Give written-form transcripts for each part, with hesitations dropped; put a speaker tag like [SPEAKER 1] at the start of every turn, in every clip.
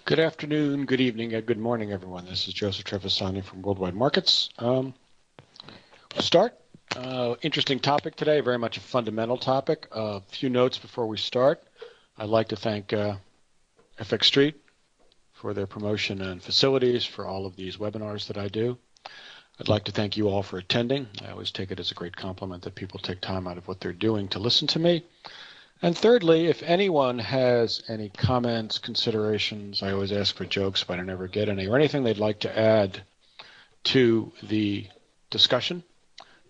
[SPEAKER 1] Good afternoon, good evening, and good morning, everyone. This is Joseph Trevisani from Worldwide Markets. Start. Interesting topic today, very much a fundamental topic. A few notes before we start. I'd like to thank FX Street for their promotion and facilities for all of these webinars that I do. I'd like to thank you all for attending. I always take it as a great compliment that people take time out of what they're doing to listen to me. And thirdly, if anyone has any comments, considerations, I always ask for jokes, but I never get any, or anything they'd like to add to the discussion,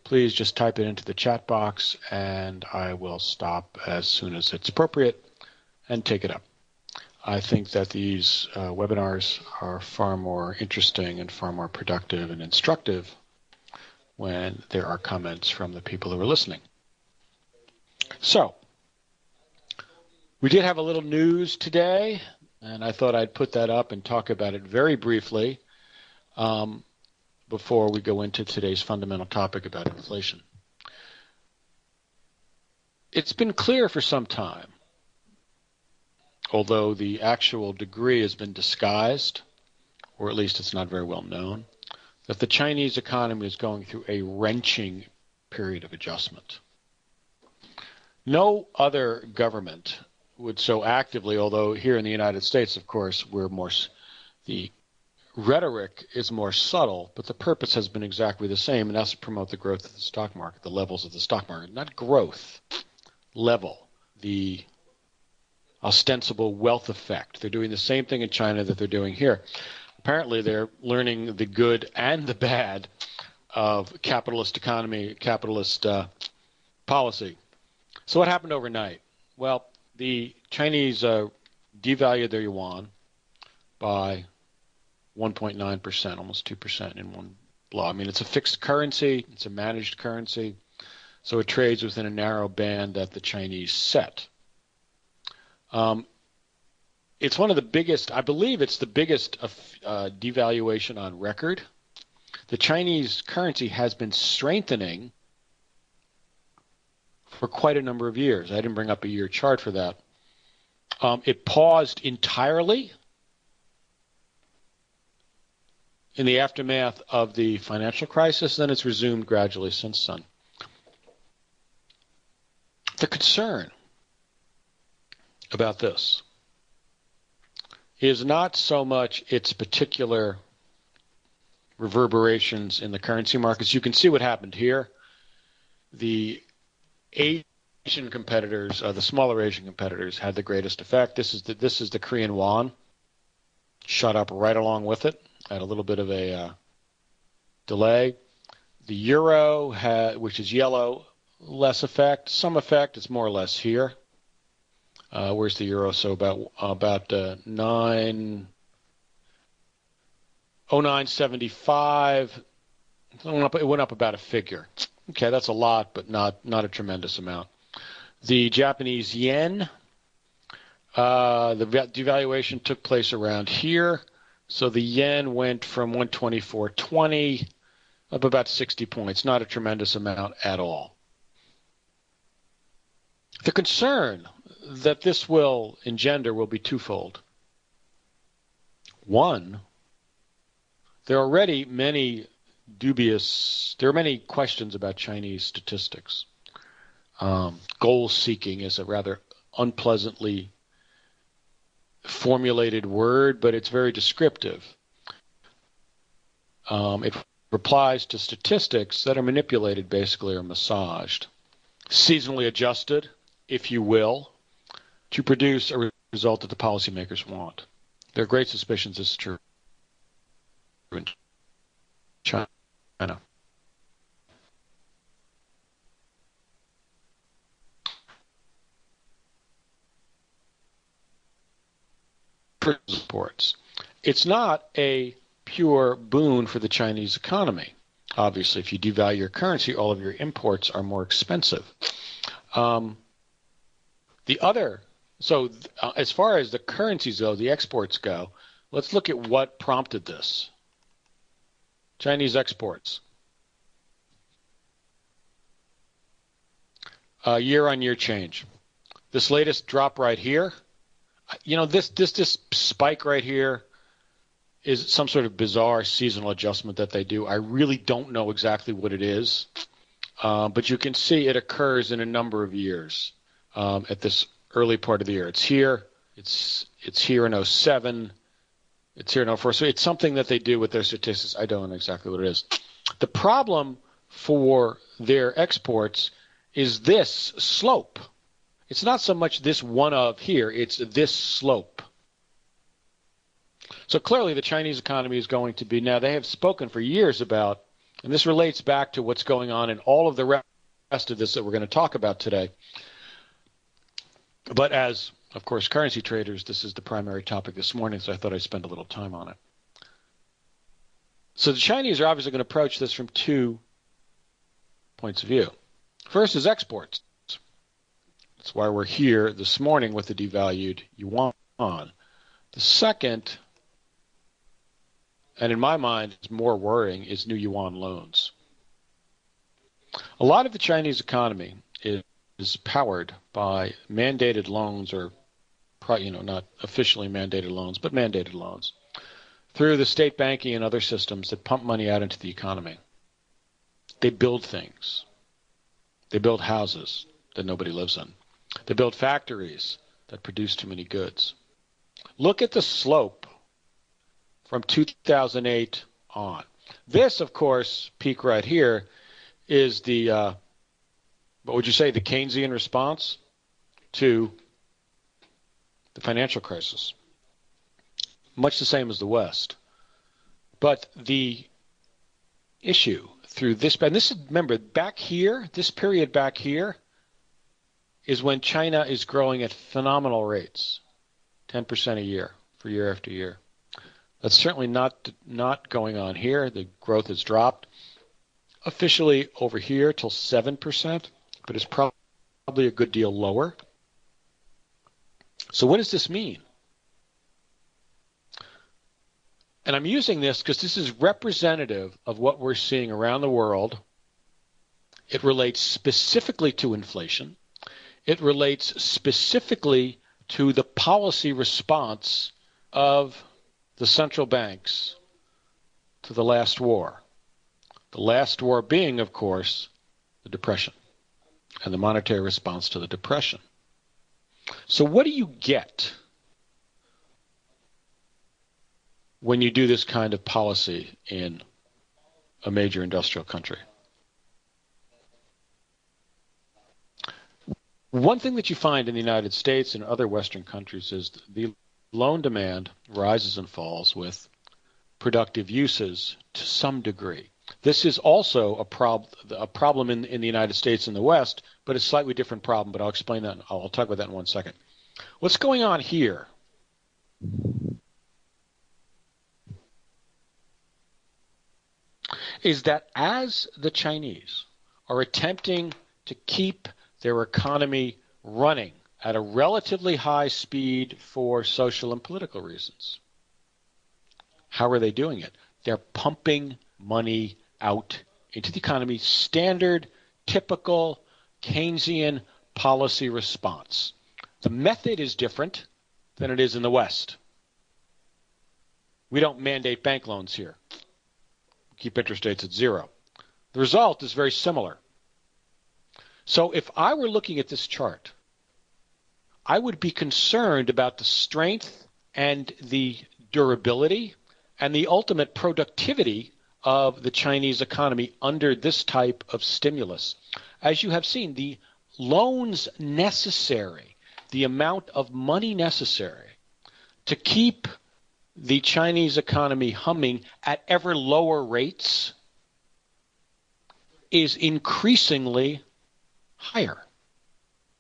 [SPEAKER 1] please just type it into the chat box and I will stop as soon as it's appropriate and take it up. I think that these webinars are far more interesting and far more productive and instructive when there are comments from the people who are listening. So, we did have a little news today, and I thought I'd put that up and talk about it very briefly before we go into today's fundamental topic about inflation. It's been clear for some time, although the actual degree has been disguised, or at least it's not very well known, that the Chinese economy is going through a wrenching period of adjustment. No other government would so actively, although here in the United States, of course, the rhetoric is more subtle, but the purpose has been exactly the same, and that's to promote the growth of the stock market, the levels of the stock market, not growth, level, the ostensible wealth effect. They're doing the same thing in China that they're doing here. Apparently, they're learning the good and the bad of capitalist economy, capitalist policy. So what happened overnight? Well, the Chinese devalued their yuan by 1.9%, almost 2% in one blow. I mean, it's a fixed currency. It's a managed currency. So it trades within a narrow band that the Chinese set. It's one of the biggest, I believe it's the biggest devaluation on record. The Chinese currency has been strengthening for quite a number of years. I didn't bring up a year chart for that. It paused entirely in the aftermath of the financial crisis, then it's resumed gradually since then. The concern about this is not so much its particular reverberations in the currency markets. You can see what happened here. The Asian competitors, the smaller Asian competitors, had the greatest effect. This is the Korean won, shot up right along with it at a little bit of a delay. The euro, which is yellow, less effect. Some effect. It's more or less here. Where's the euro? So about 9.75. It went up about a figure. Okay, that's a lot, but not a tremendous amount. The Japanese yen, the devaluation took place around here. So the yen went from 124.20 up about 60 points, not a tremendous amount at all. The concern that this will engender will be twofold. One, there are already many questions about Chinese statistics. Goal seeking is a rather unpleasantly formulated word, but it's very descriptive. It applies to statistics that are manipulated basically or massaged, seasonally adjusted, if you will, to produce a result that the policymakers want. There are great suspicions this is true in China. Reports. It's not a pure boon for the Chinese economy. Obviously, if you devalue your currency, all of your imports are more expensive. As far as the currencies go, the exports go, let's look at what prompted this. Chinese exports. Year-on-year change. This latest drop right here, This spike right here is some sort of bizarre seasonal adjustment that they do. I really don't know exactly what it is, but you can see it occurs in a number of years at this early part of the year. It's here. It's here in '07. It's here in '04. So it's something that they do with their statistics. I don't know exactly what it is. The problem for their exports is this slope. It's not so much this one of here, it's this slope. So clearly the Chinese economy is going to be, now they have spoken for years about, and this relates back to what's going on in all of the rest of this that we're going to talk about today. But as, of course, currency traders, this is the primary topic this morning, so I thought I'd spend a little time on it. So the Chinese are obviously going to approach this from 2 points of view. First is exports. That's why we're here this morning with the devalued yuan. The second, and in my mind is more worrying, is new yuan loans. A lot of the Chinese economy is powered by mandated loans, or not officially mandated loans, but mandated loans through the state banking and other systems that pump money out into the economy. They build things. They build houses that nobody lives in. They build factories that produce too many goods. Look at the slope from 2008 on. This, of course, peak right here is the, what would you say, the Keynesian response to the financial crisis. Much the same as the West. But the issue through this, and this is, remember, back here, this period back here, is when China is growing at phenomenal rates, 10% a year for year after year. That's certainly not going on here. The growth has dropped officially over here till 7%, but it's probably a good deal lower. So what does this mean? And I'm using this because this is representative of what we're seeing around the world. It relates specifically to inflation. It relates specifically to the policy response of the central banks to the last war. The last war being, of course, the Depression and the monetary response to the Depression. So what do you get when you do this kind of policy in a major industrial country? One thing that you find in the United States and other Western countries is the loan demand rises and falls with productive uses to some degree. This is also a problem in the United States and the West, but a slightly different problem, but I'll explain that. I'll talk about that in 1 second. What's going on here? Is that as the Chinese are attempting to keep their economy running at a relatively high speed for social and political reasons, how are they doing it? They're pumping money out into the economy, standard, typical Keynesian policy response. The method is different than it is in the West. We don't mandate bank loans here. Keep interest rates at zero. The result is very similar. So if I were looking at this chart, I would be concerned about the strength and the durability and the ultimate productivity of the Chinese economy under this type of stimulus. As you have seen, the loans necessary, the amount of money necessary to keep the Chinese economy humming at ever lower rates is increasingly higher.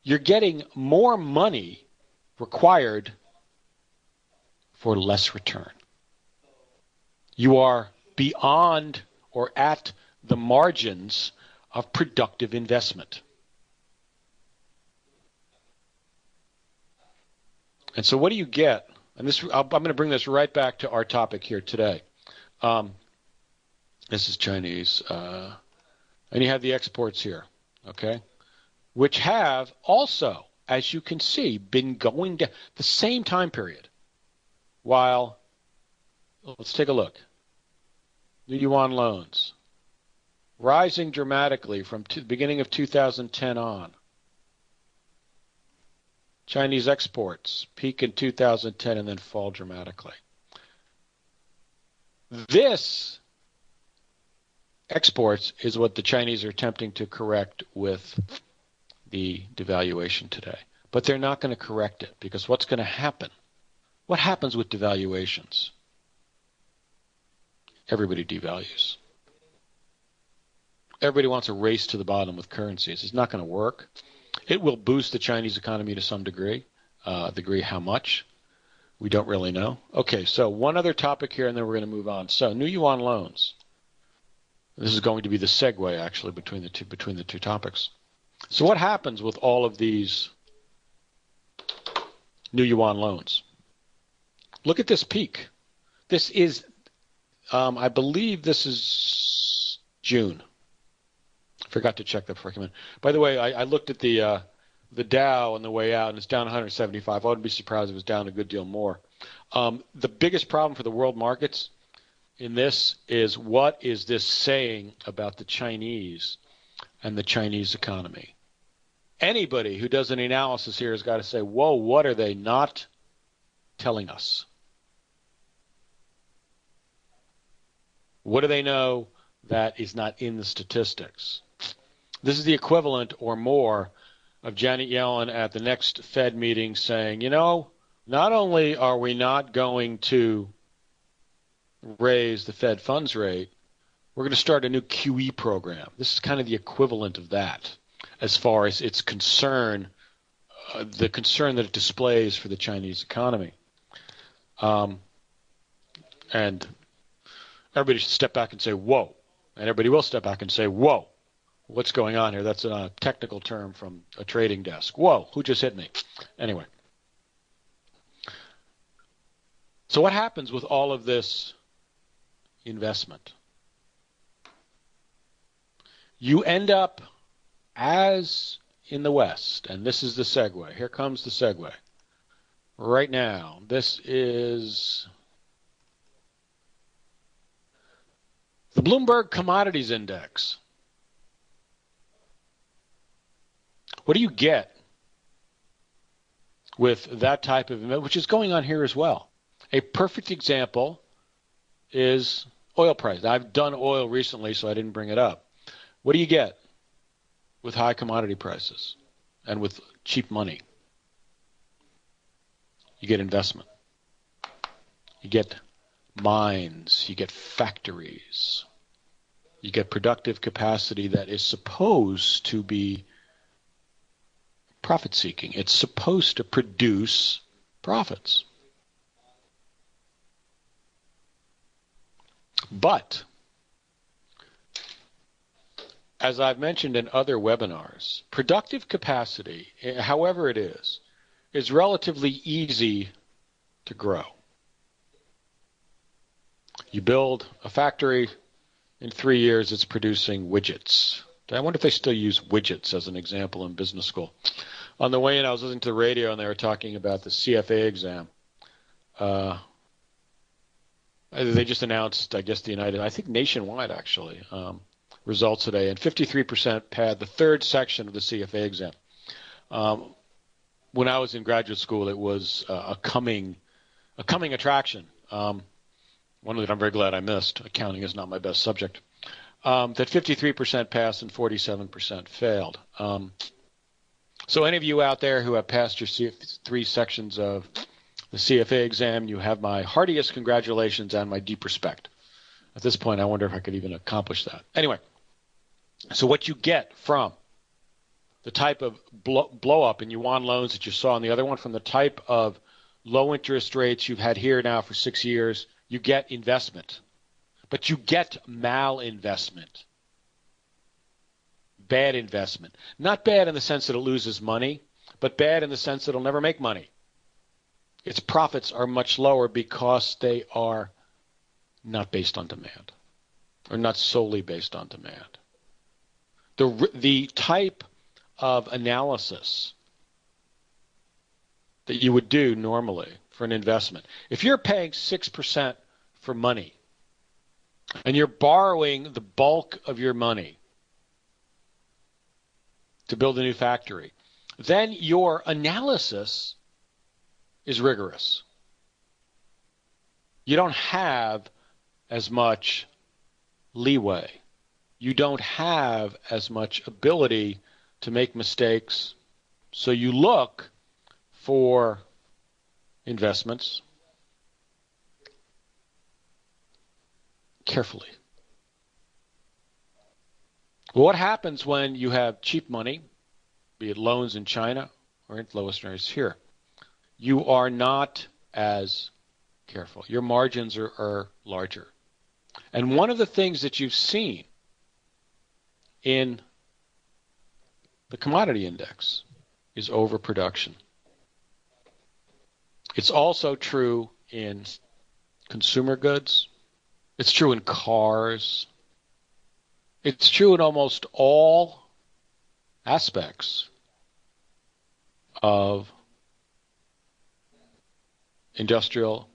[SPEAKER 1] You're getting more money required for less return. You are beyond or at the margins of productive investment. And so what do you get? And this, I'm going to bring this right back to our topic here today. This is Chinese. And you have the exports here, okay, which have also as you can see, been going down the same time period. While, let's take a look. New yuan loans rising dramatically from the beginning of 2010 on. Chinese exports peak in 2010 and then fall dramatically. This exports is what the Chinese are attempting to correct with the devaluation today. But they're not going to correct it because what's going to happen? What happens with devaluations? Everybody devalues. Everybody wants a race to the bottom with currencies. It's not going to work. It will boost the Chinese economy to some degree. How much? We don't really know. Okay, so one other topic here, and then we're going to move on. So new yuan loans. This is going to be the segue, actually, between the two topics. So what happens with all of these new yuan loans? Look at this peak. This is, I believe this is June. Forgot to check that before I came in. By the way, I looked at the Dow on the way out, and it's down 175. I wouldn't be surprised if it was down a good deal more. The biggest problem for the world markets in this is, what is this saying about the Chinese and the Chinese economy? Anybody who does any analysis here has got to say, whoa, what are they not telling us? What do they know that is not in the statistics? This is the equivalent or more of Janet Yellen at the next Fed meeting saying, not only are we not going to raise the Fed funds rate, we're going to start a new QE program. This is kind of the equivalent of that as far as its concern, the concern that it displays for the Chinese economy. And everybody should step back and say, whoa. And everybody will step back and say, whoa, what's going on here? That's a technical term from a trading desk. Whoa, who just hit me? Anyway. So what happens with all of this investment? You end up, as in the West, and this is the segue. Here comes the segue. Right now, this is the Bloomberg Commodities Index. What do you get with that type of investment, which is going on here as well? A perfect example is oil price. I've done oil recently, so I didn't bring it up. What do you get with high commodity prices and with cheap money? You get investment. You get mines. You get factories. You get productive capacity that is supposed to be profit-seeking. It's supposed to produce profits. But, as I've mentioned in other webinars, productive capacity, however it is relatively easy to grow. You build a factory, in 3 years it's producing widgets. I wonder if they still use widgets as an example in business school. On the way in, I was listening to the radio, and they were talking about the CFA exam. They just announced, I guess, I think nationwide, actually, results today, and 53% passed the third section of the CFA exam. When I was in graduate school, it was a coming attraction. One that I'm very glad I missed. Accounting is not my best subject. That 53% passed and 47% failed. So any of you out there who have passed your three sections of the CFA exam, you have my heartiest congratulations and my deep respect. At this point, I wonder if I could even accomplish that. Anyway, so what you get from the type of blow up in yuan loans that you saw in the other one, from the type of low interest rates you've had here now for 6 years, you get investment. But you get malinvestment. Bad investment. Not bad in the sense that it loses money, but bad in the sense that it'll never make money. Its profits are much lower because they are not based on demand, or not solely based on demand. The type of analysis that you would do normally for an investment. If you're paying 6% for money and you're borrowing the bulk of your money to build a new factory, then your analysis is rigorous. You don't have as much leeway. You don't have as much ability to make mistakes. So you look for investments carefully. What happens when you have cheap money, be it loans in China or in lowest rates here? You are not as careful. Your margins are larger. And one of the things that you've seen in the commodity index is overproduction. It's also true in consumer goods. It's true in cars. It's true in almost all aspects of the industrial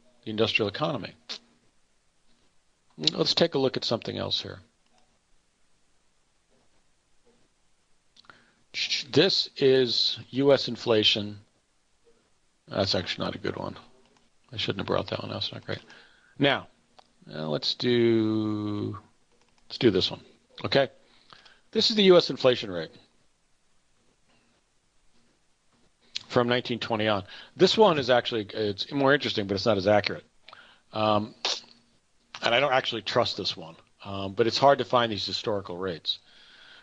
[SPEAKER 1] economy. Let's take a look at something else here. This is U.S. inflation. That's actually not a good one. I shouldn't have brought that one. That's not great. Now, let's do this one. Okay, this is the U.S. inflation rate from 1920 on. This one is actually, it's more interesting, but it's not as accurate. And I don't actually trust this one, but it's hard to find these historical rates.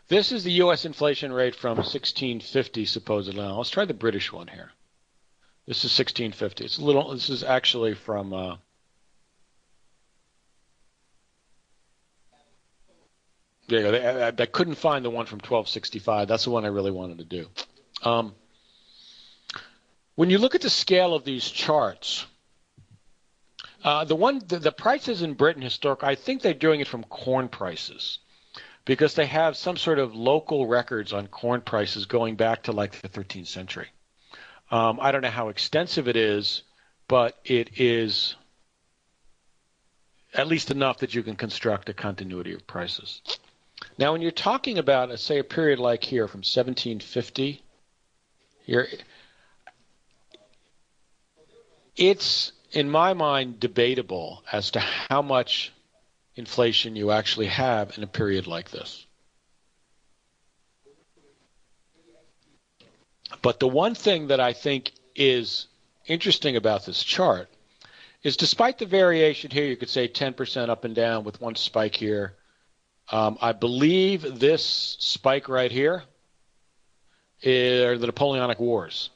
[SPEAKER 1] This is the U.S. inflation rate from 1650, supposedly. Now, let's try the British one here. This is 1650. It's a little. This is actually from. There you go. I couldn't find the one from 1265. That's the one I really wanted to do. When you look at the scale of these charts, the prices in Britain historically, I think they're doing it from corn prices, because they have some sort of local records on corn prices going back to like the 13th century. I don't know how extensive it is, but it is at least enough that you can construct a continuity of prices. Now, when you're talking about, say, a period like here from 1750, here, it's, in my mind, debatable as to how much inflation you actually have in a period like this. But the one thing that I think is interesting about this chart is, despite the variation here, you could say 10% up and down with one spike here. I believe this spike right here are the Napoleonic Wars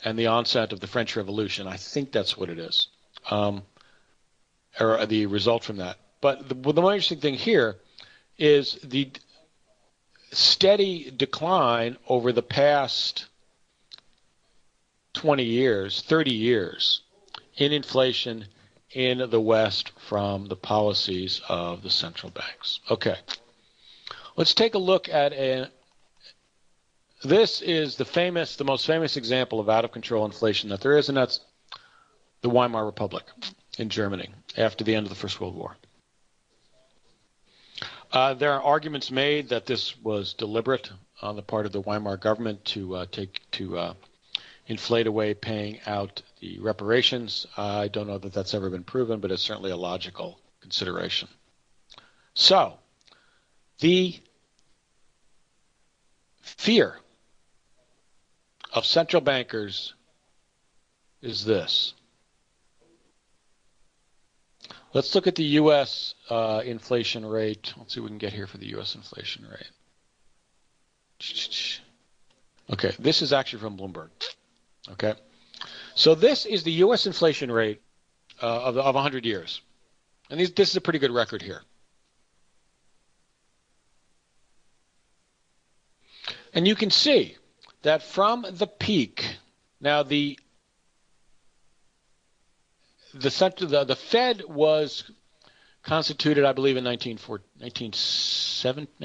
[SPEAKER 1] and the onset of the French Revolution. I think that's what it is, or the result from that. But the more interesting thing here is the steady decline over the past 20 years, 30 years in inflation in the West from the policies of the central banks. Okay, let's take a look at this is the most famous example of out of control inflation that there is, and that's the Weimar Republic in Germany after the end of the First World War. There are arguments made that this was deliberate on the part of the Weimar government to inflate away paying out the reparations. I don't know that that's ever been proven, but it's certainly a logical consideration. So, the fear of central bankers is this. Let's look at the U.S. Inflation rate. Let's see what we can get here for the U.S. inflation rate. Okay, this is actually from Bloomberg. Okay, so this is the U.S. inflation rate of 100 years. And this is a pretty good record here. And you can see that from the peak, now the Fed was constituted, I believe, in 1914,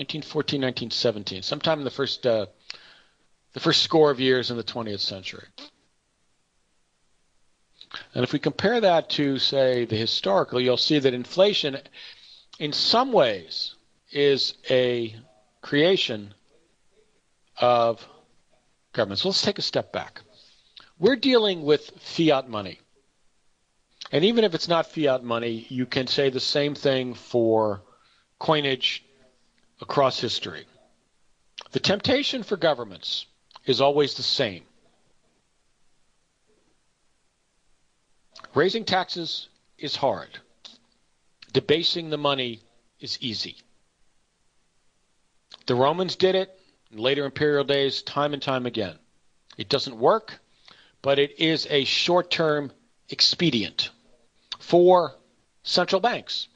[SPEAKER 1] 1917, sometime in the first score of years in the 20th century. And if we compare that to, say, the historical, you'll see that inflation in some ways is a creation of government. So let's take a step back. We're dealing with fiat money. And even if it's not fiat money, you can say the same thing for coinage across history. The temptation for governments is always the same. Raising taxes is hard. Debasing the money is easy. The Romans did it in later imperial days time and time again. It doesn't work, but it is a short-term expedient for central banks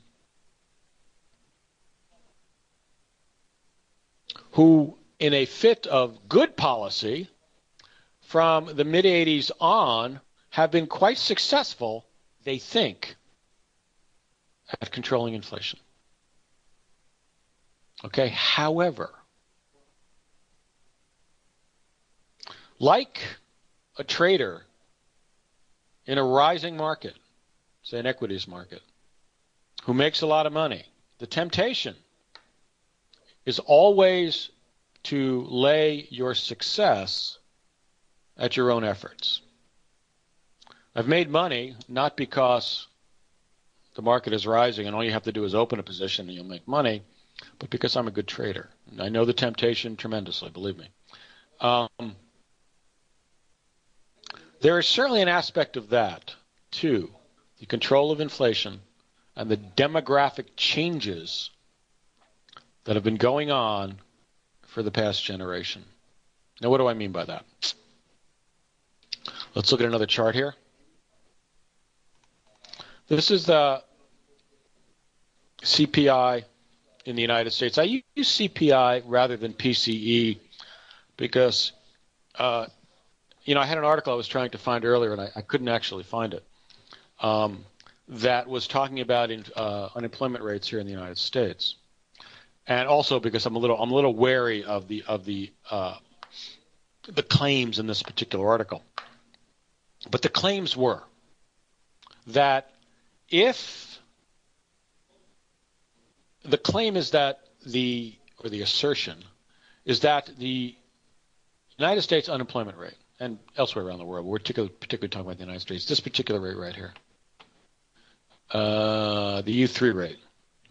[SPEAKER 1] who, in a fit of good policy from the mid-'80s on, have been quite successful, they think, at controlling inflation. Okay, however, like a trader in a rising market, say an equities market, who makes a lot of money, the temptation is always to lay your success at your own efforts. I've made money not because the market is rising and all you have to do is open a position and you'll make money, but because I'm a good trader. And I know the temptation tremendously, believe me. There is certainly an aspect of that, too, the control of inflation and the demographic changes that have been going on for the past generation. Now, what do I mean by that? Let's look at another chart here. This is the CPI in the United States. I use CPI rather than PCE because, I had an article I was trying to find earlier, and I couldn't actually find it, that was talking about unemployment rates here in the United States, and also because I'm a little wary of the claims in this particular article. But the claims were that the claim is that the assertion is that the United States unemployment rate, and elsewhere around the world, we're particularly talking about the United States, this particular rate right here, the U3 rate,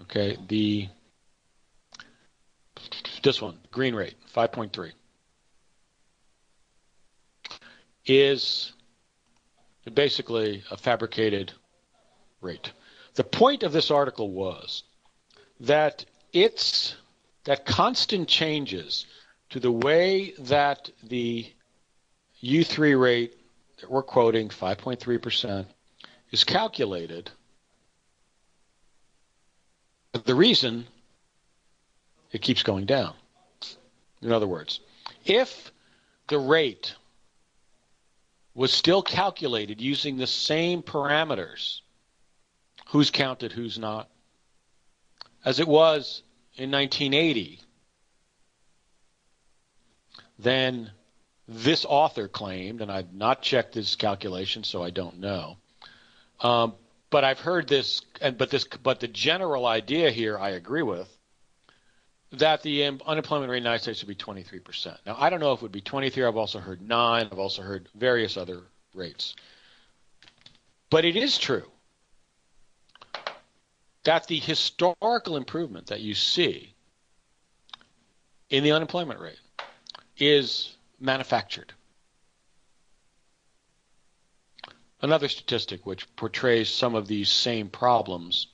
[SPEAKER 1] okay, this one, green rate, 5.3, is basically a fabricated rate. The point of this article was that constant changes to the way that the U3 rate that we're quoting, 5.3%, is calculated. The reason it keeps going down. In other words, if the rate was still calculated using the same parameters, who's counted, who's not, as it was in 1980, then this author claimed, and I've not checked this calculation, so I don't know, but I've heard this, but the general idea here I agree with, that the unemployment rate in the United States would be 23%. Now, I don't know if it would be 23. I've also heard 9. I've also heard various other rates. But it is true that the historical improvement that you see in the unemployment rate is manufactured. Another statistic which portrays some of these same problems.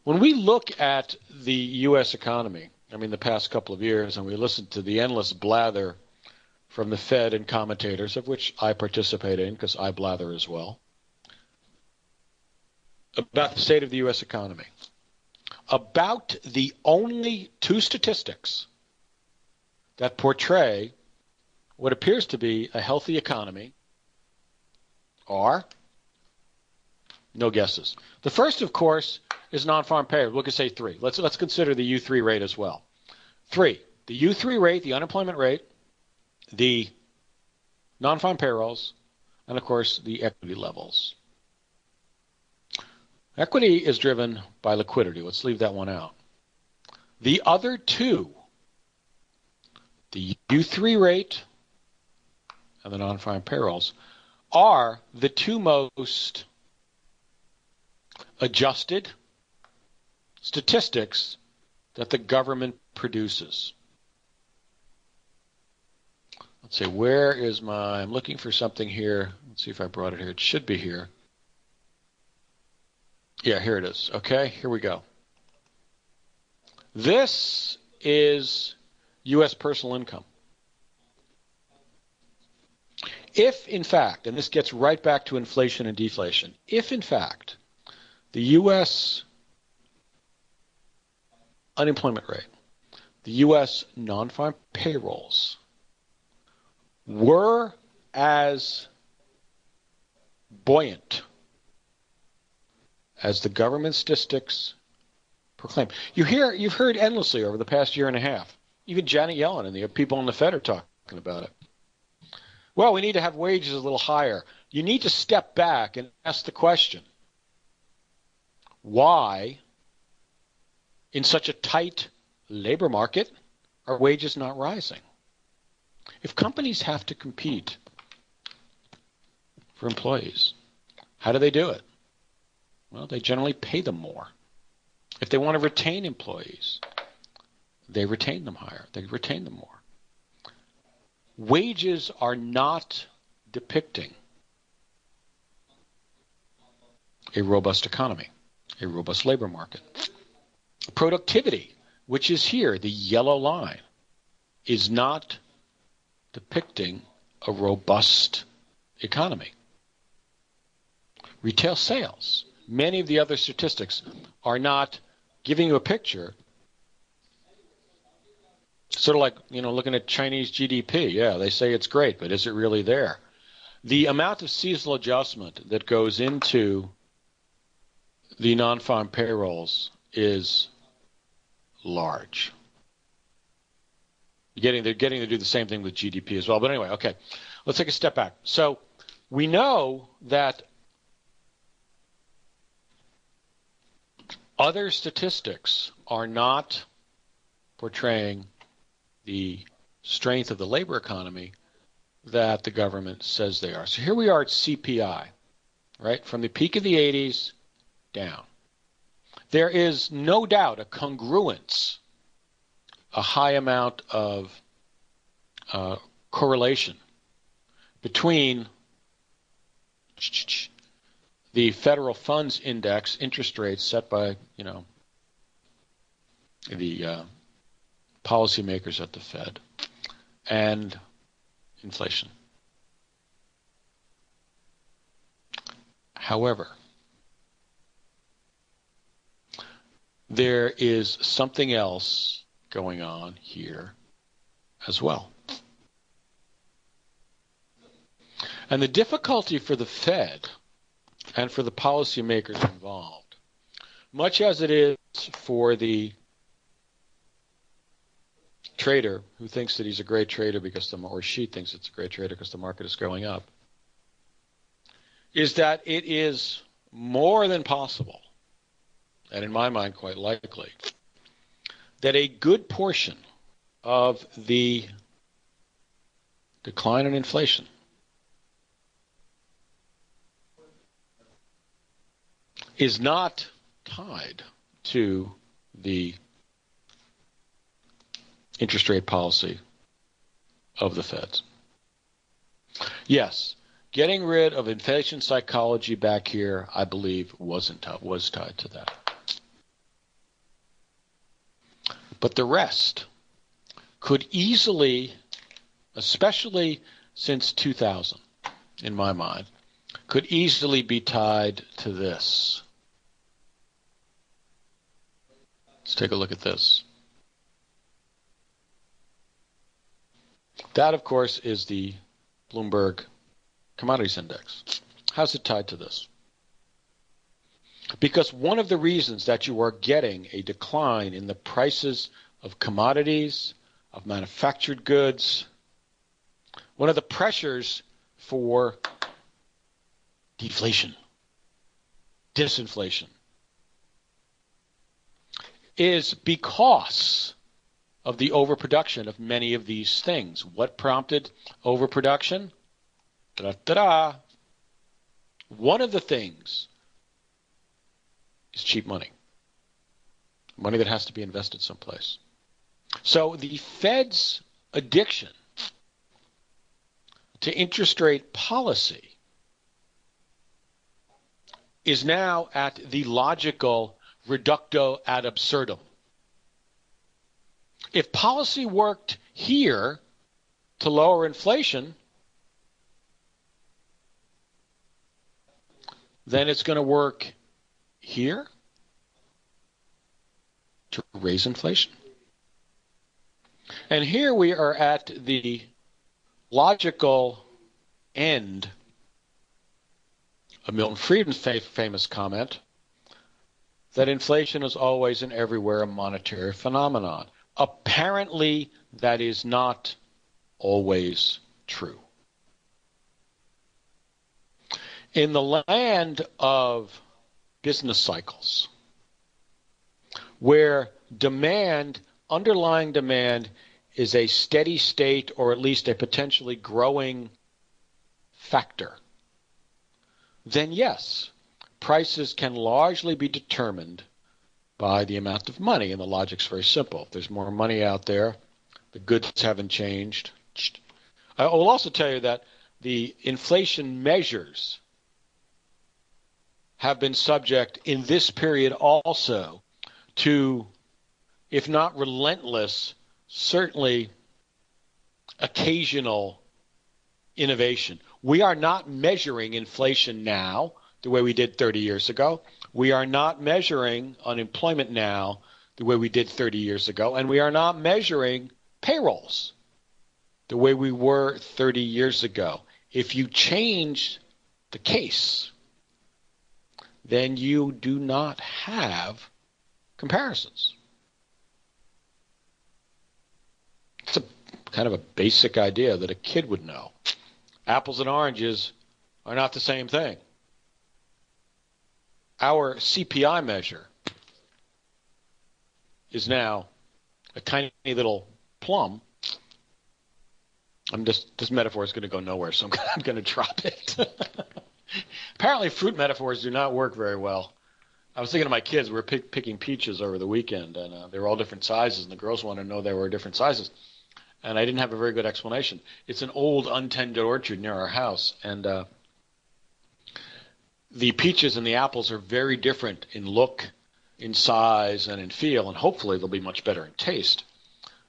[SPEAKER 1] When we look at the U.S. economy, the past couple of years, and we listen to the endless blather from the Fed and commentators, of which I participate in because I blather as well, about the state of the U.S. economy. About the only two statistics that portray what appears to be a healthy economy are, no guesses. The first, of course, is non-farm payroll. We could say 3. Let's consider the U3 rate as well. 3, the U3 rate, the unemployment rate, the non-farm payrolls, and of course the equity levels. Equity is driven by liquidity. Let's leave that one out. The other two, the U3 rate and the non-farm payrolls, are the two most adjusted statistics that the government produces. Let's see, where is I'm looking for something here. Let's see if I brought it here. It should be here. Yeah, here it is. Okay, here we go. This is U.S. personal income. If, in fact, and this gets right back to inflation and deflation, if, in fact, the U.S. unemployment rate, the U.S. non-farm payrolls were as buoyant as the government statistics proclaim. You've heard endlessly over the past year and a half. Even Janet Yellen and the people in the Fed are talking about it. Well, we need to have wages a little higher. You need to step back and ask the question, why, in such a tight labor market, are wages not rising? If companies have to compete for employees, how do they do it? Well, they generally pay them more. If they want to retain employees, they retain them higher. They retain them more. Wages are not depicting a robust economy, a robust labor market. Productivity, which is here, the yellow line, is not depicting a robust economy. Retail sales, many of the other statistics are not giving you a picture. Sort of like, looking at Chinese GDP. Yeah, they say it's great, but is it really there? The amount of seasonal adjustment that goes into the non-farm payrolls is large. They're getting to do the same thing with GDP as well. But anyway, okay, let's take a step back. So we know that other statistics are not portraying the strength of the labor economy that the government says they are. So here we are at CPI, right? From the peak of the 80s down. There is no doubt a congruence, a high amount of correlation between the federal funds index interest rates set by, the policymakers at the Fed and inflation. However, there is something else going on here as well. And the difficulty for the Fed and for the policymakers involved, much as it is for the trader who thinks that he's a great trader or she thinks it's a great trader because the market is going up, is that it is more than possible, and in my mind quite likely, that a good portion of the decline in inflation is not tied to the interest rate policy of the Feds. Yes, getting rid of inflation psychology back here, I believe, was tied to that. But the rest could easily, especially since 2000, in my mind, could easily be tied to this. Let's take a look at this. That, of course, is the Bloomberg Commodities Index. How's it tied to this? Because one of the reasons that you are getting a decline in the prices of commodities, of manufactured goods, one of the pressures for deflation, disinflation, is because of the overproduction of many of these things. What prompted overproduction? Da-da-da-da. One of the things is cheap money. Money that has to be invested someplace. So the Fed's addiction to interest rate policy is now at the logical reductio ad absurdum. If policy worked here to lower inflation, then it's going to work here to raise inflation. And here we are at the logical end of Milton Friedman's famous comment that inflation is always and everywhere a monetary phenomenon. Apparently, that is not always true. In the land of business cycles, where demand, underlying demand, is a steady state or at least a potentially growing factor, then yes, prices can largely be determined by the amount of money, and the logic's very simple. If there's more money out there, the goods haven't changed. I will also tell you that the inflation measures have been subject in this period also to, if not relentless, certainly occasional innovation. We are not measuring inflation now the way we did 30 years ago. We are not measuring unemployment now the way we did 30 years ago. And we are not measuring payrolls the way we were 30 years ago. If you change the case, then you do not have comparisons. It's a kind of a basic idea that a kid would know. Apples and oranges are not the same thing. Our CPI measure is now a tiny little plum. This metaphor is going to go nowhere, so I'm going to drop it. Apparently, fruit metaphors do not work very well. I was thinking of my kids. We were picking peaches over the weekend, and they were all different sizes, and the girls wanted to know they were different sizes. And I didn't have a very good explanation. It's an old, untended orchard near our house, and the peaches and the apples are very different in look, in size, and in feel, and hopefully they'll be much better in taste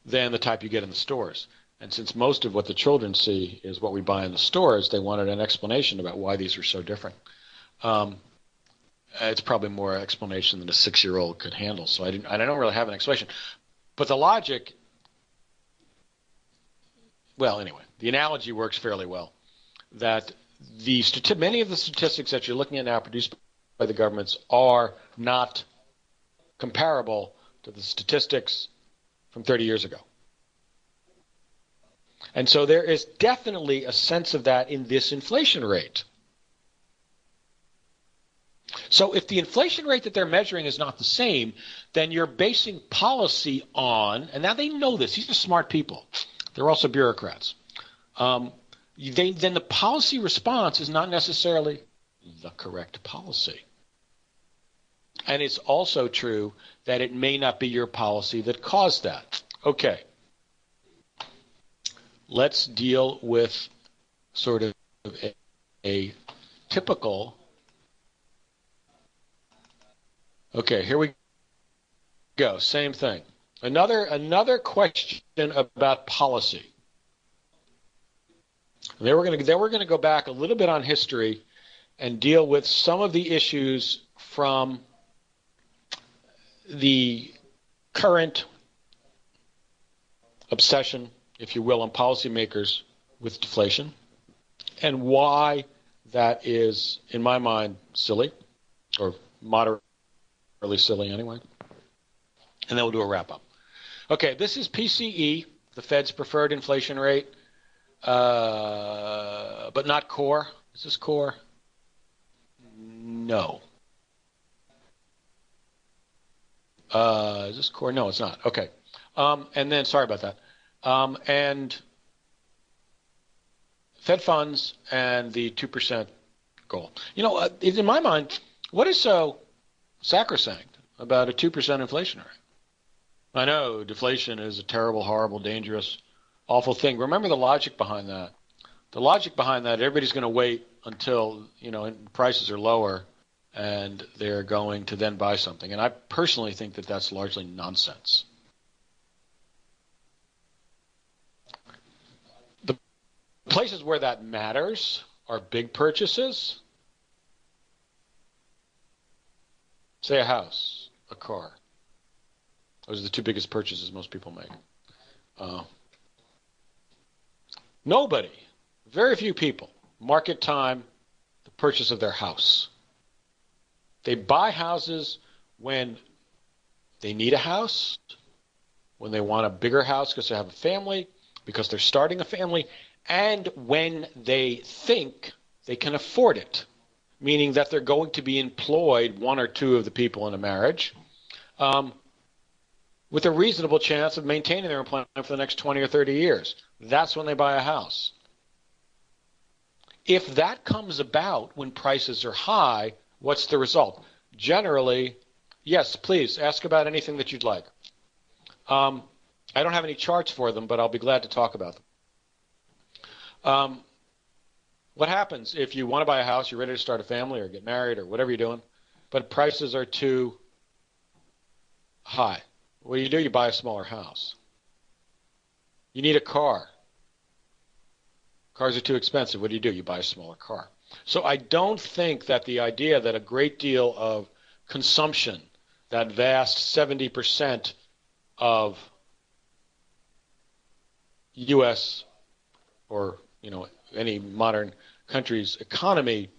[SPEAKER 1] than the type you get in the stores. And since most of what the children see is what we buy in the stores, they wanted an explanation about why these are so different. It's probably more explanation than a 6-year-old could handle, so I don't really have an explanation. But the logic, well, anyway, the analogy works fairly well, that many of the statistics that you're looking at now produced by the governments are not comparable to the statistics from 30 years ago. And so there is definitely a sense of that in this inflation rate. So if the inflation rate that they're measuring is not the same, then you're basing policy on, and now they know this, these are smart people, they're also bureaucrats, then the policy response is not necessarily the correct policy. And it's also true that it may not be your policy that caused that. Okay. Let's deal with sort of a typical. Okay, here we go. Same thing. Another question about policy. And then we're going to go back a little bit on history and deal with some of the issues from the current obsession, if you will, on policymakers with deflation, and why that is, in my mind, silly, or moderately silly anyway. And then we'll do a wrap-up. Okay, this is PCE, the Fed's preferred inflation rate, but not core. Is this core? No. Is this core? No, it's not. Okay. And then, sorry about that. And Fed funds and the 2% goal. In my mind, what is so sacrosanct about a 2% inflation rate? I know deflation is a terrible, horrible, dangerous, awful thing. Remember the logic behind that. The logic behind that, everybody's going to wait until, prices are lower and they're going to then buy something. And I personally think that that's largely nonsense. The places where that matters are big purchases. Say a house, a car. Those are the two biggest purchases most people make. Nobody, very few people, market time the purchase of their house. They buy houses when they need a house, when they want a bigger house because they have a family, because they're starting a family, and when they think they can afford it, meaning that they're going to be employed, one or two of the people in a marriage, with a reasonable chance of maintaining their employment for the next 20 or 30 years. That's when they buy a house. If that comes about when prices are high, what's the result? Generally, yes, please, ask about anything that you'd like. I don't have any charts for them, but I'll be glad to talk about them. What happens if you want to buy a house, you're ready to start a family or get married or whatever you're doing, but prices are too high? What do? You buy a smaller house. You need a car. Cars are too expensive. What do? You buy a smaller car. So I don't think that the idea that a great deal of consumption, that vast 70% of U.S. or any modern country's economy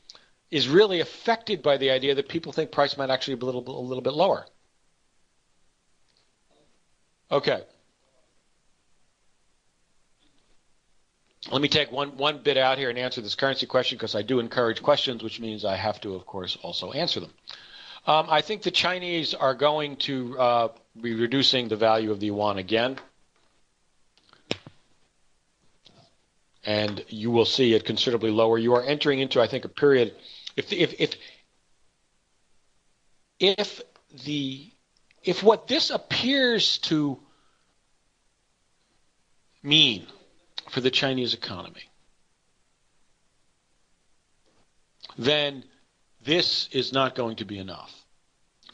[SPEAKER 1] is really affected by the idea that people think price might actually be a little bit lower. Okay. Let me take one bit out here and answer this currency question because I do encourage questions, which means I have to, of course, also answer them. I think the Chinese are going to be reducing the value of the yuan again. And you will see it considerably lower. You are entering into, I think, a period. If what this appears to mean for the Chinese economy, then this is not going to be enough.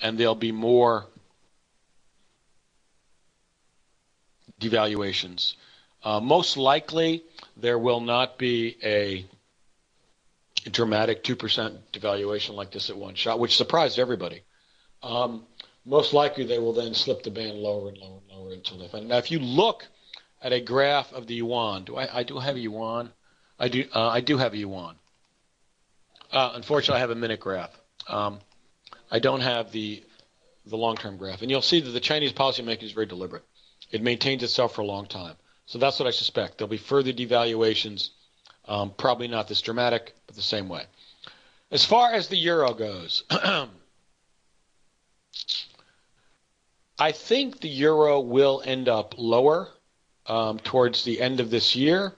[SPEAKER 1] And there'll be more devaluations. Most likely, there will not be a dramatic 2% devaluation like this at one shot, which surprised everybody. Most likely, they will then slip the band lower and lower and lower until they find it. Now, if you look at a graph of the yuan, I do have a yuan. I do have a yuan. Unfortunately, I have a minute graph. I don't have the long-term graph. And you'll see that the Chinese policymaking is very deliberate. It maintains itself for a long time. So that's what I suspect. There'll be further devaluations, probably not this dramatic, but the same way. As far as the euro goes, I think the euro will end up lower towards the end of this year.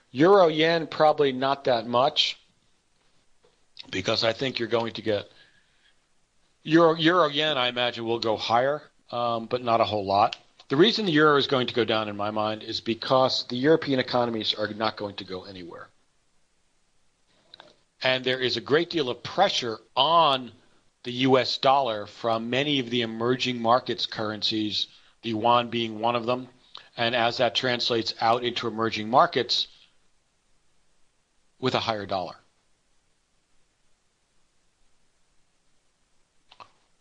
[SPEAKER 1] Euro yen, probably not that much, because I think you're going to get euro yen, I imagine, will go higher, but not a whole lot. The reason the euro is going to go down, in my mind, is because the European economies are not going to go anywhere. And there is a great deal of pressure on the U.S. dollar from many of the emerging markets currencies, the yuan being one of them. And as that translates out into emerging markets with a higher dollar.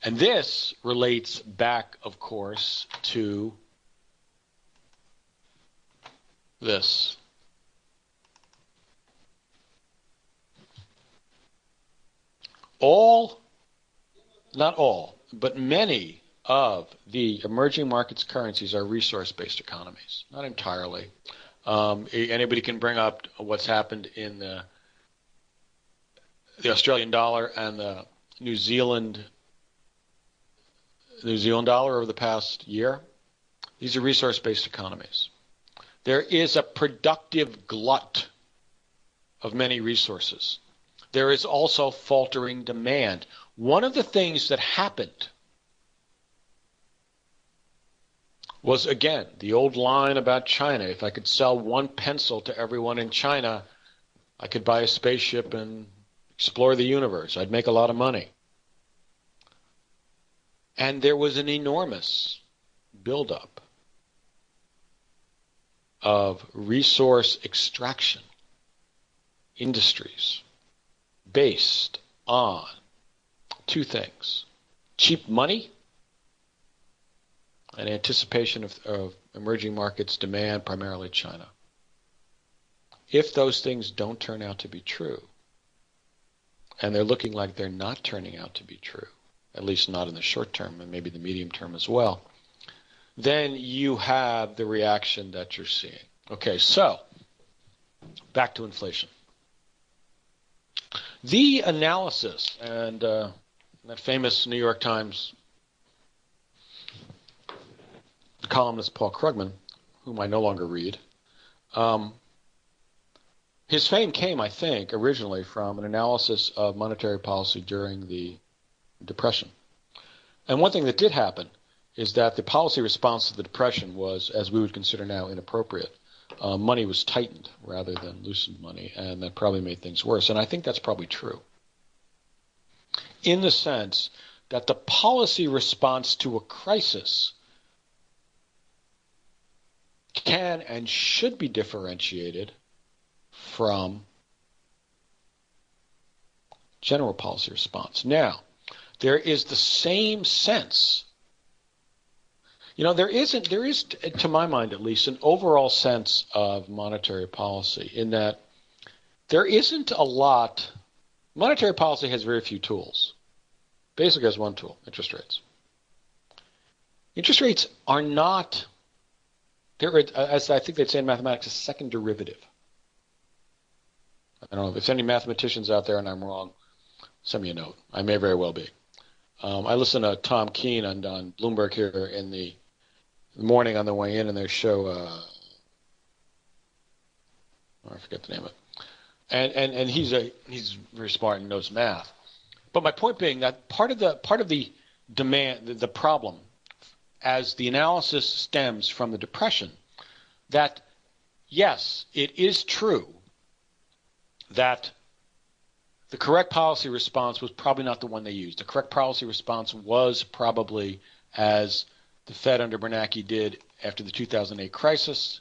[SPEAKER 1] And this relates back, of course, to this. Not all, but many of the emerging markets currencies are resource-based economies. Not entirely. Anybody can bring up what's happened in the Australian dollar and the New Zealand New Zealand dollar over the past year. These are resource-based economies. There is a productive glut of many resources. There is also faltering demand. One of the things that happened was, again, the old line about China. If I could sell one pencil to everyone in China, I could buy a spaceship and explore the universe. I'd make a lot of money. And there was an enormous buildup of resource extraction industries based on two things: cheap money and anticipation of emerging markets demand, primarily China. If those things don't turn out to be true, and they're looking like they're not turning out to be true, at least not in the short term and maybe the medium term as well, then you have the reaction that you're seeing. Okay, so back to inflation. The analysis, and that famous New York Times columnist Paul Krugman, whom I no longer read, his fame came, I think, originally from an analysis of monetary policy during the Depression. And one thing that did happen is that the policy response to the Depression was, as we would consider now, inappropriate. Money was tightened rather than loosened money, and that probably made things worse. And I think that's probably true, in the sense that the policy response to a crisis can and should be differentiated from general policy response. Now, there is the same sense. There is, to my mind at least, an overall sense of monetary policy in that there isn't a lot. Monetary policy has very few tools. Basically has one tool: interest rates. Interest rates are not, as I think they'd say in mathematics, a second derivative. I don't know if there's any mathematicians out there and I'm wrong. Send me a note. I may very well be. I listen to Tom Keene on Bloomberg here in the morning on the way in their show. I forget the name of it. And he's very smart and knows math. But my point being that part of the demand, the problem, as the analysis stems from the Depression, that yes, it is true that the correct policy response was probably not the one they used. The correct policy response was probably, as the Fed under Bernanke did after the 2008 crisis.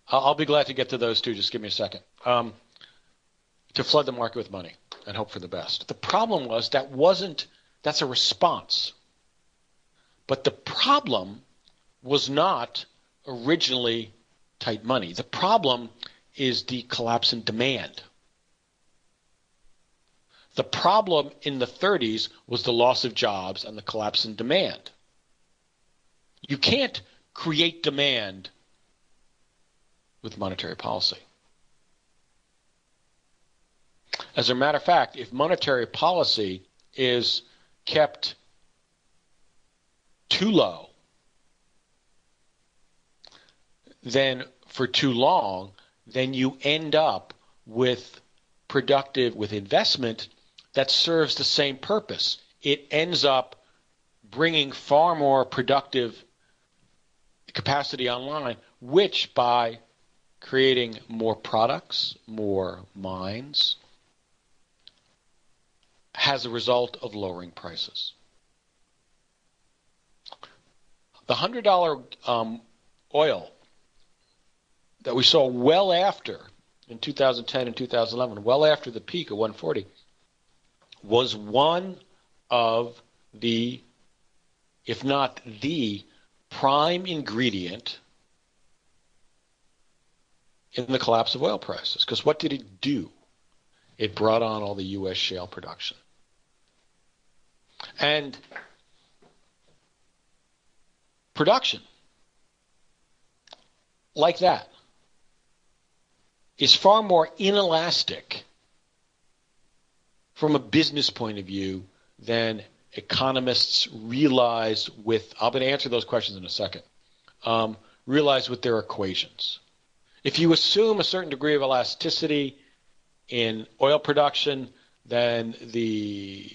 [SPEAKER 1] I'll be glad to get to those two. Just give me a second. To flood the market with money and hope for the best. The problem was that's a response. But the problem was not originally tight money. The problem is the collapse in demand. The problem in the 30s was the loss of jobs and the collapse in demand. You can't create demand with monetary policy. As a matter of fact, if monetary policy is kept too low, then for too long, then you end up with investment that serves the same purpose. It ends up bringing far more productive capacity online, which by creating more products, more mines, has a result of lowering prices. The $100 oil that we saw well after, in 2010 and 2011, well after the peak of 140, was one of the, if not the, prime ingredient in the collapse of oil prices. Because what did it do? It brought on all the U.S. shale production. And production like that is far more inelastic from a business point of view than economists realize with, I'm going to answer those questions in a second, realize with their equations. If you assume a certain degree of elasticity in oil production, then the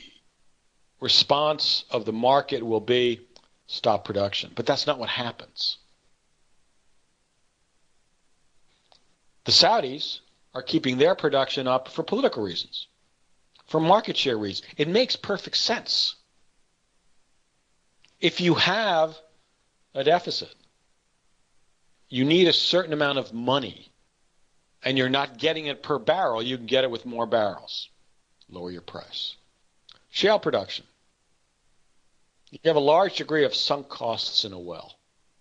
[SPEAKER 1] response of the market will be stop production. But that's not what happens. The Saudis are keeping their production up for political reasons, for market share reasons. It makes perfect sense. If you have a deficit, you need a certain amount of money, and you're not getting it per barrel, you can get it with more barrels. Lower your price. Shale production. You have a large degree of sunk costs in a well.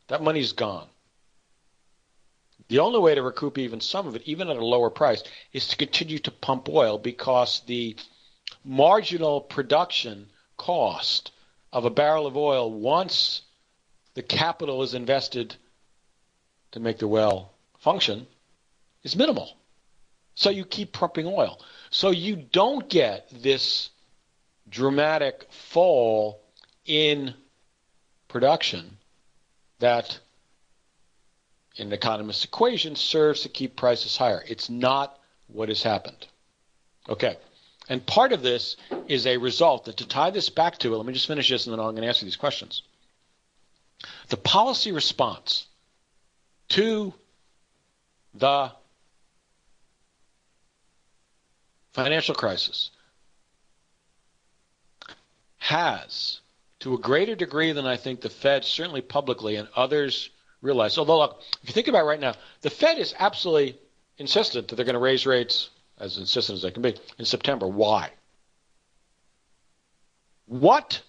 [SPEAKER 1] That money's gone. The only way to recoup even some of it, even at a lower price, is to continue to pump oil, because the marginal production cost of a barrel of oil, once the capital is invested to make the well function, is minimal. So you keep pumping oil. So you don't get this dramatic fall in production that in an economist's equation serves to keep prices higher. It's not what has happened. Okay. And part of this is a result that, to tie this back to it, let me just finish this and then I'm going to answer these questions. The policy response to the financial crisis has, to a greater degree than I think the Fed, certainly publicly, and others realize. Although, look, if you think about it right now, the Fed is absolutely insistent that they're going to raise rates, as insistent as they can be, in September. Why? What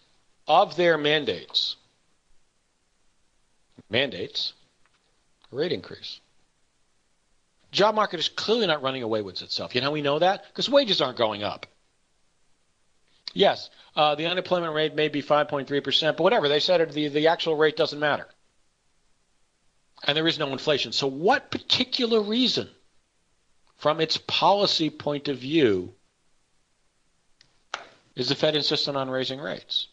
[SPEAKER 1] of their mandates a rate increase? Job market is clearly not running away with itself. You know how we know that? Because wages aren't going up. Yes, the unemployment rate may be 5.3%, but whatever. They said the actual rate doesn't matter. And there is no inflation. So what particular reason, from its policy point of view, is the Fed insistent on raising rates?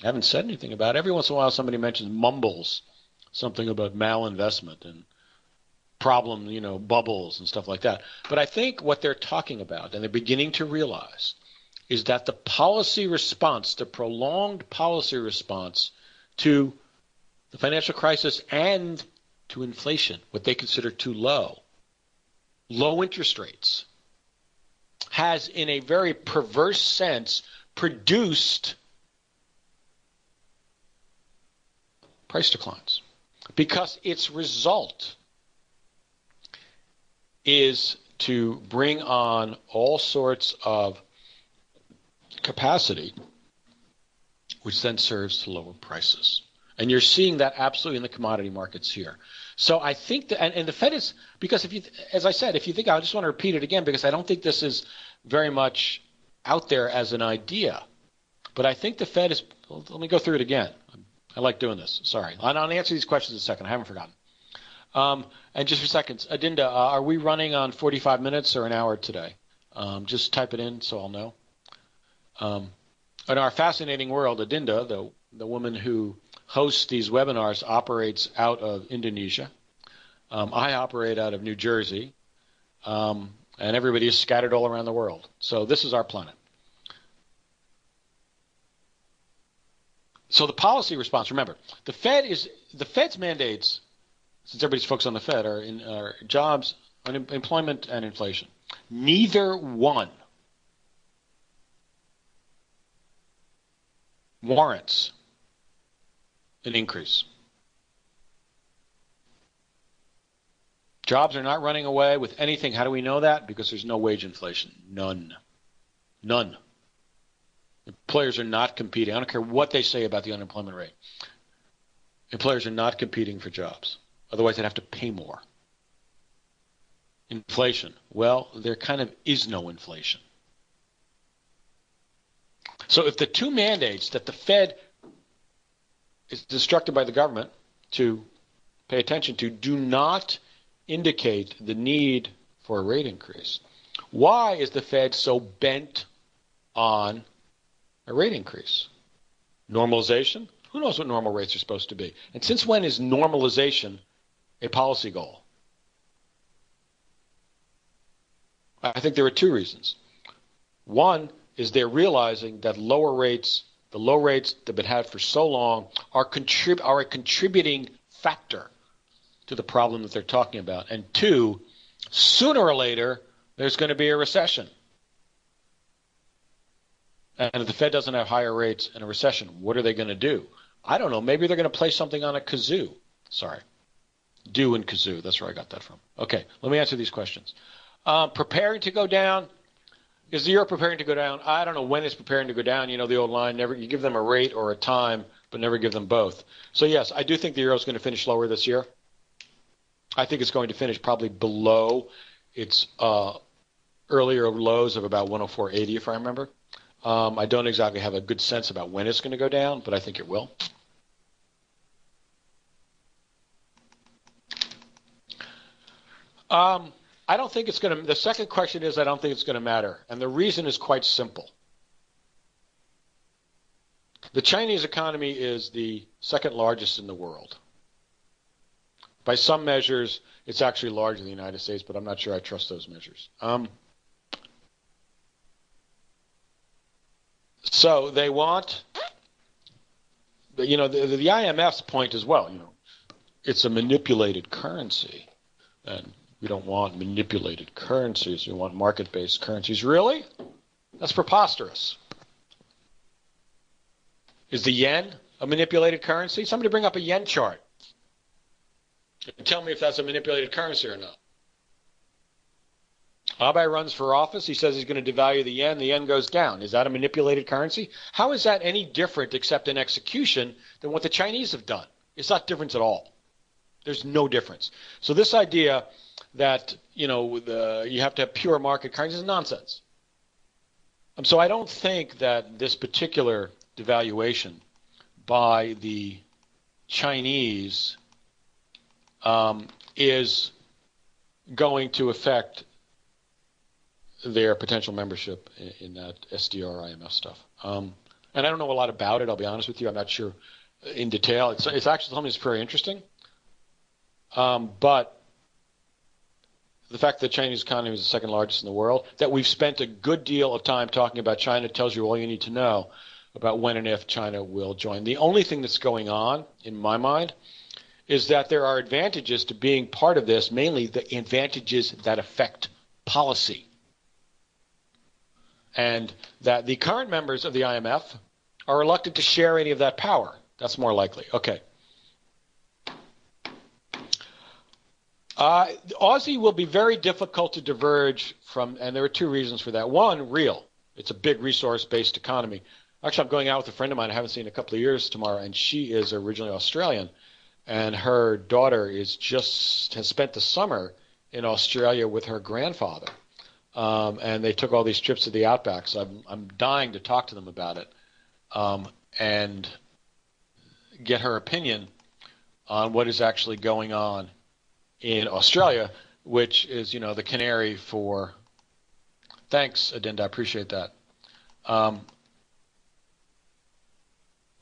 [SPEAKER 1] I haven't said anything about it. Every once in a while somebody mumbles something about malinvestment and problem, bubbles and stuff like that. But I think what they're talking about, and they're beginning to realize, is that the policy response, the prolonged policy response to the financial crisis and to inflation, what they consider too low interest rates, has in a very perverse sense produced price declines, because its result is to bring on all sorts of capacity, which then serves to lower prices. And you're seeing that absolutely in the commodity markets here. So I think that, and the Fed is, because if you, as I said, if you think, I just want to repeat it again, because I don't think this is very much out there as an idea, but I think the Fed is, let me go through it again. I like doing this. Sorry. I'll answer these questions in a second. I haven't forgotten. And just for seconds, Adinda, are we running on 45 minutes or an hour today? Just type it in so I'll know. In our fascinating world, Adinda, the woman who hosts these webinars, operates out of Indonesia. I operate out of New Jersey. And everybody is scattered all around the world. So this is our planet. So the policy response, remember, the Fed's mandates, since everybody's focused on the Fed, are jobs, employment, and inflation. Neither one warrants an increase. Jobs are not running away with anything. How do we know that? Because there's no wage inflation. None. Employers are not competing. I don't care what they say about the unemployment rate. Employers are not competing for jobs. Otherwise, they'd have to pay more. Inflation. Well, there kind of is no inflation. So if the two mandates that the Fed is instructed by the government to pay attention to do not indicate the need for a rate increase, why is the Fed so bent on a rate increase. Normalization? Who knows what normal rates are supposed to be? And since when is normalization a policy goal? I think there are two reasons. One is they're realizing that lower rates, the low rates that have been had for so long, are a contributing factor to the problem that they're talking about. And two, sooner or later, there's going to be a recession. And if the Fed doesn't have higher rates in a recession, what are they going to do? I don't know. Maybe they're going to play something on a kazoo. Sorry. Do and kazoo. That's where I got that from. Okay, let me answer these questions. Preparing to go down. Is the euro preparing to go down? I don't know when it's preparing to go down. You know the old line, never you give them a rate or a time, but never give them both. So yes, I do think the euro is going to finish lower this year. I think it's going to finish probably below its earlier lows of about 104.80, if I remember. I don't exactly have a good sense about when it's going to go down, but I think it will. I don't think it's going to. The second question is I don't think it's going to matter. And the reason is quite simple. The Chinese economy is the second largest in the world. By some measures, it's actually larger than the United States, but I'm not sure I trust those measures. So they want, you know, the IMF's point as well, you know, it's a manipulated currency. And we don't want manipulated currencies. We want market-based currencies. Really? That's preposterous. Is the yen a manipulated currency? Somebody bring up a yen chart and tell me if that's a manipulated currency or not. Abe runs for office. He says he's going to devalue the yen. The yen goes down. Is that a manipulated currency? How is that any different, except in execution, than what the Chinese have done? It's not different at all. There's no difference. So this idea that, you know, you have to have pure market currency is nonsense. So I don't think that this particular devaluation by the Chinese is going to affect their potential membership in that SDR IMF stuff. And I don't know a lot about it, I'll be honest with you. I'm not sure in detail. It's actually something that's very interesting. But the fact that the Chinese economy is the second largest in the world, that we've spent a good deal of time talking about China, tells you all you need to know about when and if China will join. The only thing that's going on, in my mind, is that there are advantages to being part of this, mainly the advantages that affect policy. And that the current members of the IMF are reluctant to share any of that power. That's more likely. Okay. Aussie will be very difficult to diverge from, and there are two reasons for that. One, real. It's a big resource-based economy. Actually, I'm going out with a friend of mine I haven't seen in a couple of years tomorrow, and she is originally Australian, and her daughter has spent the summer in Australia with her grandfather, and they took all these trips to the outback. So I'm dying to talk to them about it and get her opinion on what is actually going on in Australia, which is, you know, the canary for. Thanks, Adinda. I appreciate that.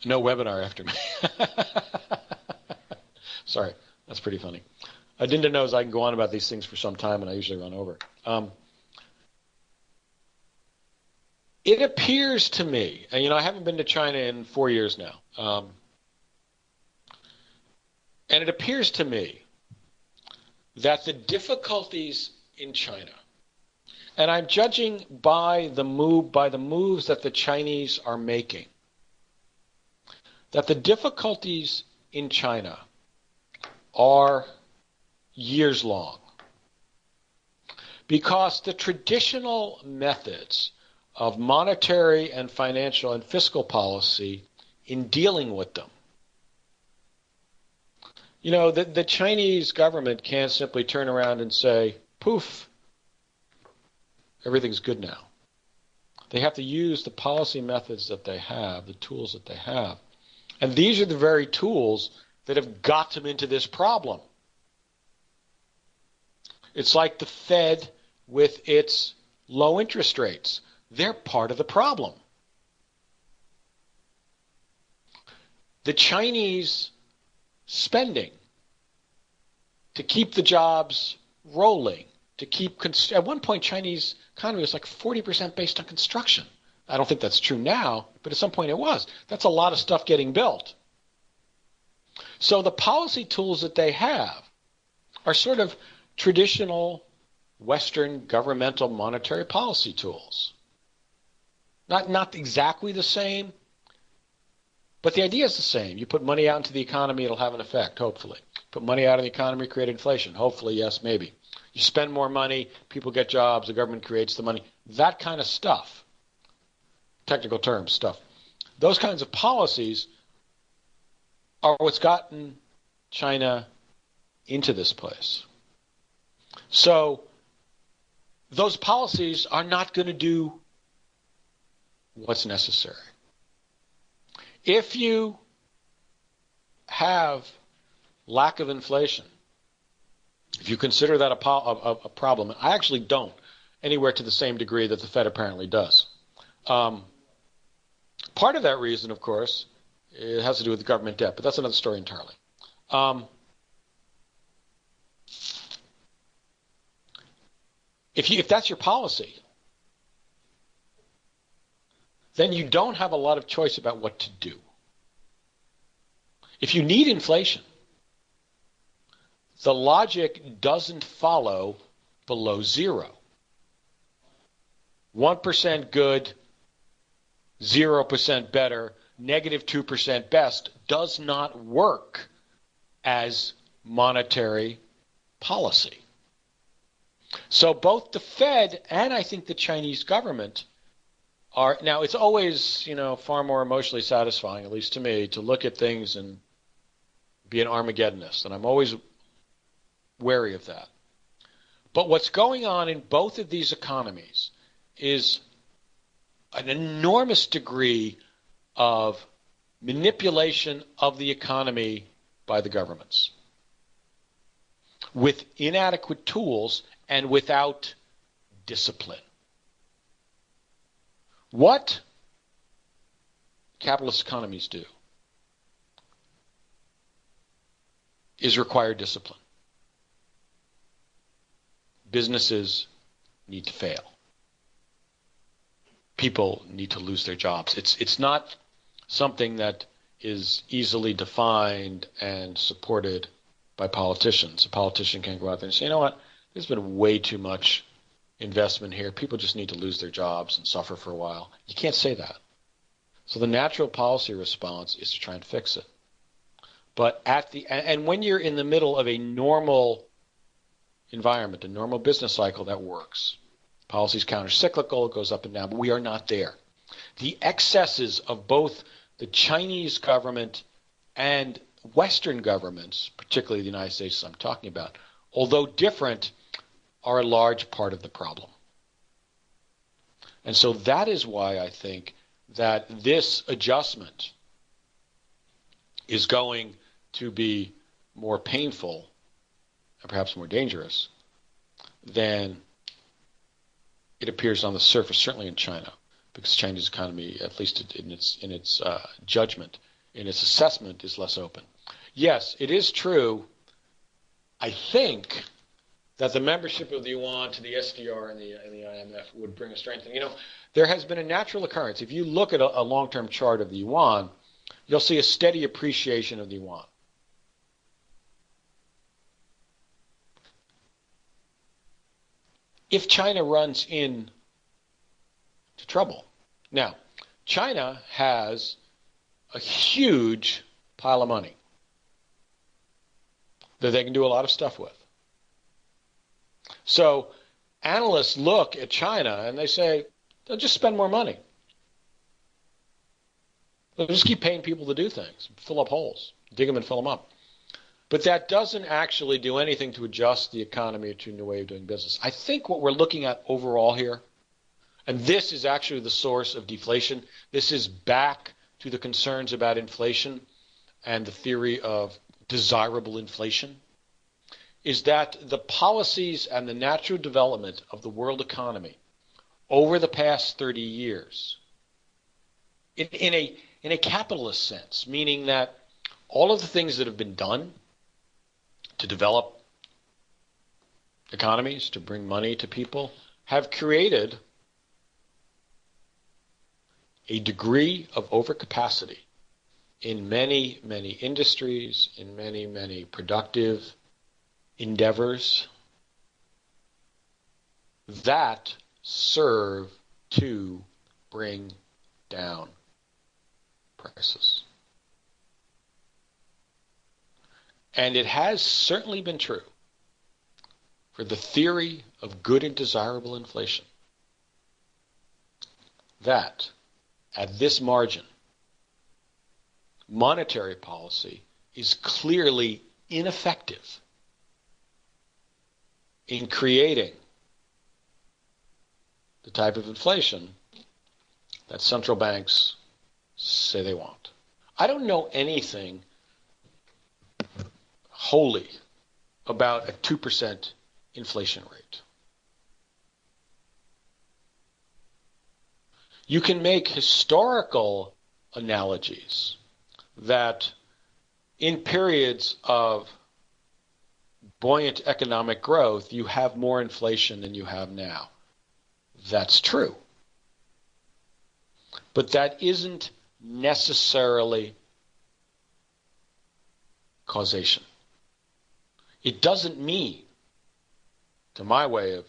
[SPEAKER 1] No webinar after me. Sorry, that's pretty funny. Adinda knows I can go on about these things for some time, and I usually run over. It appears to me, and you know, I haven't been to China in 4 years now, and it appears to me that the difficulties in China, and I'm judging by the moves that the Chinese are making, that the difficulties in China are years long, because the traditional methods of monetary and financial and fiscal policy in dealing with them. You know, the Chinese government can't simply turn around and say, poof, everything's good now. They have to use the policy methods that they have, the tools that they have. And these are the very tools that have got them into this problem. It's like the Fed with its low interest rates. They're part of the problem. the Chinese spending to keep the jobs rolling, to keep at one point Chinese economy was like 40% based on construction. I don't think that's true now, but at some point it was. That's a lot of stuff getting built. So the policy tools that they have are sort of traditional Western governmental monetary policy tools. Not exactly the same, but the idea is the same. You put money out into the economy, it'll have an effect, hopefully. Put money out in the economy, create inflation. Hopefully, yes, maybe. You spend more money, people get jobs, the government creates the money. That kind of stuff. Technical terms stuff. Those kinds of policies are what's gotten China into this place. So those policies are not going to do what's necessary. If you have lack of inflation, if you consider that a problem, I actually don't anywhere to the same degree that the Fed apparently does. Part of that reason, of course, it has to do with government debt, but that's another story entirely. If that's your policy, then you don't have a lot of choice about what to do. If you need inflation, the logic doesn't follow below zero. 1% good, 0% better, negative 2% best does not work as monetary policy. So both the Fed and I think the Chinese government are, now it's always, far more emotionally satisfying, at least to me, to look at things and be an Armageddonist, and I'm always wary of that. But what's going on in both of these economies is an enormous degree of manipulation of the economy by the governments with inadequate tools and without discipline. What capitalist economies do is require discipline. Businesses need to fail. People need to lose their jobs. It's not something that is easily defined and supported by politicians. A politician can go out there and say, you know what, there's been way too much investment here. People just need to lose their jobs and suffer for a while. You can't say that. So the natural policy response is to try and fix it. But and when you're in the middle of a normal environment, a normal business cycle, that works. Policy's counter-cyclical, it goes up and down, but we are not there. The excesses of both the Chinese government and Western governments, particularly the United States I'm talking about, although different, are a large part of the problem. And so that is why I think that this adjustment is going to be more painful and perhaps more dangerous than it appears on the surface, certainly in China, because China's economy, at least in its judgment, in its assessment, is less open. Yes, it is true, I think, that the membership of the yuan to the SDR and the IMF would bring a strengthening. There has been a natural occurrence. If you look at a long-term chart of the yuan, you'll see a steady appreciation of the yuan. If China runs into trouble. Now, China has a huge pile of money that they can do a lot of stuff with. So analysts look at China and they say, they'll just spend more money. They'll just keep paying people to do things, fill up holes, dig them and fill them up. But that doesn't actually do anything to adjust the economy to a new way of doing business. I think what we're looking at overall here, and this is actually the source of deflation, this is back to the concerns about inflation and the theory of desirable inflation, is that the policies and the natural development of the world economy over the past 30 years, in in a capitalist sense, meaning that all of the things that have been done to develop economies, to bring money to people, have created a degree of overcapacity in many, many industries, in many, many productive endeavors that serve to bring down prices. And it has certainly been true for the theory of good and desirable inflation that at this margin, monetary policy is clearly ineffective in creating the type of inflation that central banks say they want. I don't know anything wholly about a 2% inflation rate. You can make historical analogies that in periods of buoyant economic growth, you have more inflation than you have now. That's true. But that isn't necessarily causation. It doesn't mean, to my way of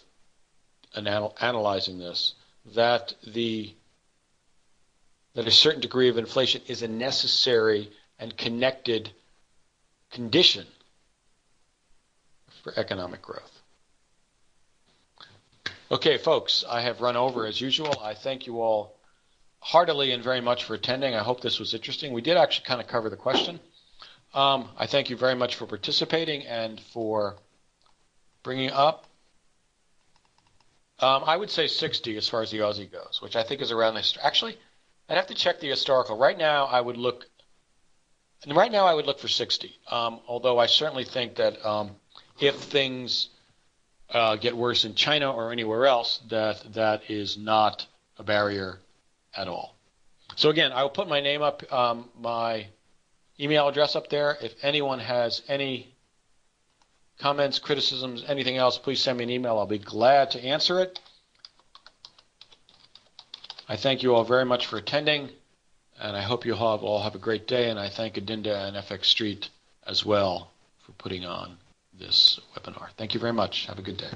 [SPEAKER 1] analyzing this, that a certain degree of inflation is a necessary and connected condition for economic growth. Okay, folks, I have run over as usual. I thank you all heartily and very much for attending. I hope this was interesting. We did actually kind of cover the question. I thank you very much for participating and for bringing up. I would say 60 as far as the Aussie goes, which I think is around this. Actually, I'd have to check the historical. Right now, I would look for 60. Although I certainly think that if things get worse in China or anywhere else, that is not a barrier at all. So again, I will put my name up, my email address up there. If anyone has any comments, criticisms, anything else, please send me an email. I'll be glad to answer it. I thank you all very much for attending, and I hope you all have a great day, and I thank Adinda and FX Street as well for putting on this webinar. Thank you very much. Have a good day.